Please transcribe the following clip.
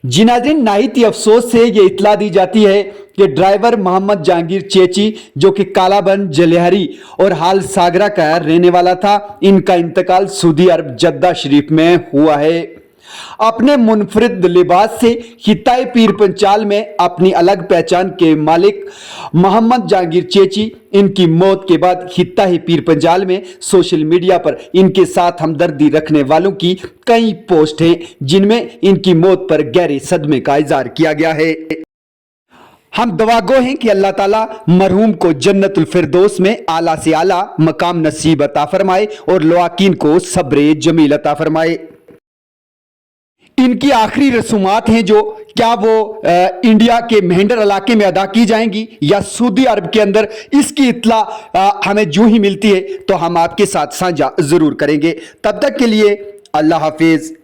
जी नाज़रीन, नाहित ही अफसोस से ये इत्तला दी जाती है कि ड्राइवर मोहम्मद जहांगीर चेची, जो कि कालाबन जलिहरी और हाल सागरा का रहने वाला था, इनका इंतकाल सऊदी अरब जद्दा शरीफ में हुआ है। अपने मुनफरिद लिबास से खित्ताए पीर पंचाल में अपनी अलग पहचान के मालिक मोहम्मद जहांगीर चेची, इनकी मौत के बाद खित्ताए पीर पंचाल में सोशल मीडिया पर इनके साथ हमदर्दी रखने वालों की कई पोस्ट हैं, जिनमें इनकी मौत पर गहरे सदमे का इजहार किया गया है। हम दुआगो हैं कि अल्लाह ताला मरहूम को जन्नतुल फिरदौस में आला से आला मकाम नसीब अता फरमाए और लवाकिन को सब्र जमील अता फरमाए। इनकी आखिरी रसूमात हैं जो क्या वो इंडिया के मेहंडर इलाके में अदा की जाएंगी या सऊदी अरब के अंदर, इसकी इत्तला हमें जो ही मिलती है तो हम आपके साथ साझा जरूर करेंगे। तब तक के लिए अल्लाह हाफिज।